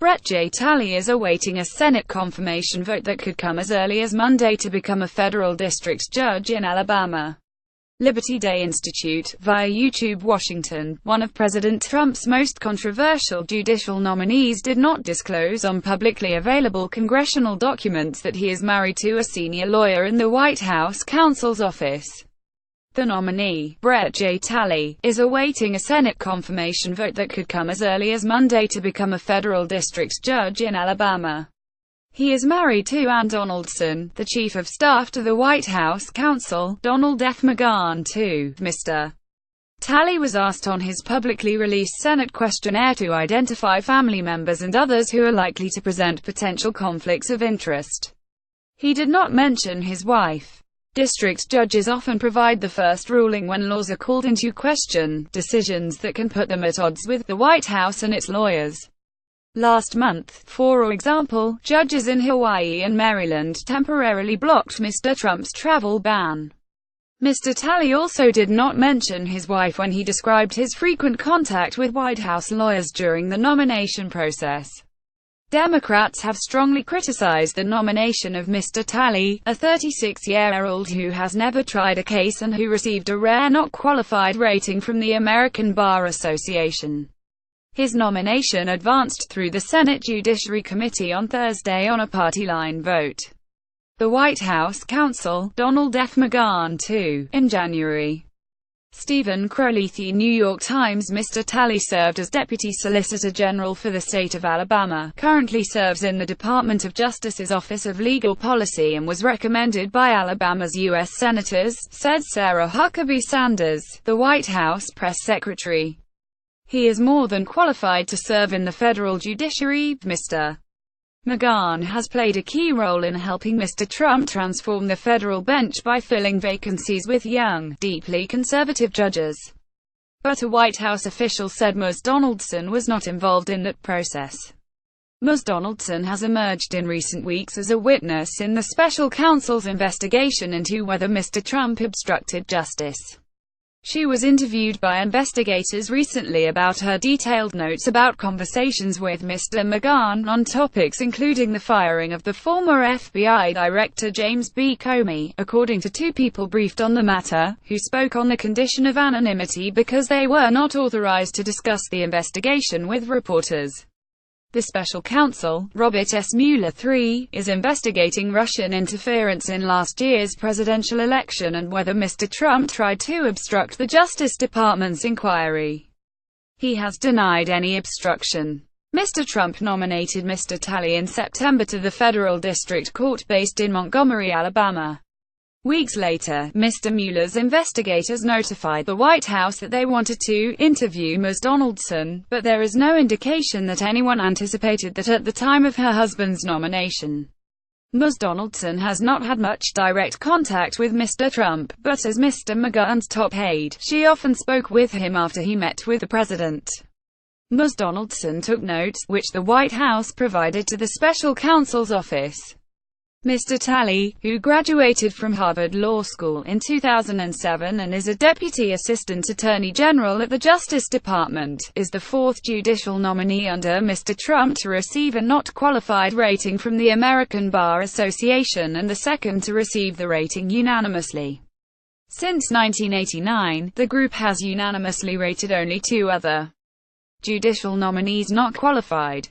Brett J. Talley is awaiting a Senate confirmation vote that could come as early as Monday to become a federal district judge in Alabama. Liberty Day Institute, via YouTube. Washington, one of President Trump's most controversial judicial nominees did not disclose on publicly available congressional documents that he is married to a senior lawyer in the White House counsel's office. The nominee, Brett J. Talley, is awaiting a Senate confirmation vote that could come as early as Monday to become a federal district judge in Alabama. He is married to Ann Donaldson, the chief of staff to the White House counsel, Donald F. McGahn, too. Mr. Talley was asked on his publicly released Senate questionnaire to identify family members and others who are likely to present potential conflicts of interest. He did not mention his wife. District judges often provide the first ruling when laws are called into question, decisions that can put them at odds with the White House and its lawyers. Last month, for example, judges in Hawaii and Maryland temporarily blocked Mr. Trump's travel ban. Mr. Talley also did not mention his wife when he described his frequent contact with White House lawyers during the nomination process. Democrats have strongly criticized the nomination of Mr. Talley, a 36-year-old who has never tried a case and who received a rare not qualified rating from the American Bar Association. His nomination advanced through the Senate Judiciary Committee on Thursday on a party-line vote. The White House counsel, Donald F. McGahn, too, in January. Stephen Crowley, The New York Times. Mr. Talley served as Deputy Solicitor General for the state of Alabama, currently serves in the Department of Justice's Office of Legal Policy and was recommended by Alabama's U.S. Senators, said Sarah Huckabee Sanders, the White House press secretary. He is more than qualified to serve in the federal judiciary. Mr. McGahn has played a key role in helping Mr. Trump transform the federal bench by filling vacancies with young, deeply conservative judges. But a White House official said Ms. Donaldson was not involved in that process. Ms. Donaldson has emerged in recent weeks as a witness in the special counsel's investigation into whether Mr. Trump obstructed justice. She was interviewed by investigators recently about her detailed notes about conversations with Mr. McGahn on topics including the firing of the former FBI Director James B. Comey, according to two people briefed on the matter, who spoke on the condition of anonymity because they were not authorized to discuss the investigation with reporters. The special counsel, Robert S. Mueller III, is investigating Russian interference in last year's presidential election and whether Mr. Trump tried to obstruct the Justice Department's inquiry. He has denied any obstruction. Mr. Trump nominated Mr. Talley in September to the federal district court based in Montgomery, Alabama. Weeks later, Mr. Mueller's investigators notified the White House that they wanted to interview Ms. Donaldson, but there is no indication that anyone anticipated that at the time of her husband's nomination. Ms. Donaldson has not had much direct contact with Mr. Trump, but as Mr. McGahn's top aide, she often spoke with him after he met with the president. Ms. Donaldson took notes, which the White House provided to the special counsel's office. Mr. Talley, who graduated from Harvard Law School in 2007 and is a Deputy Assistant Attorney General at the Justice Department, is the fourth judicial nominee under Mr. Trump to receive a not qualified rating from the American Bar Association and the second to receive the rating unanimously. Since 1989, the group has unanimously rated only two other judicial nominees not qualified.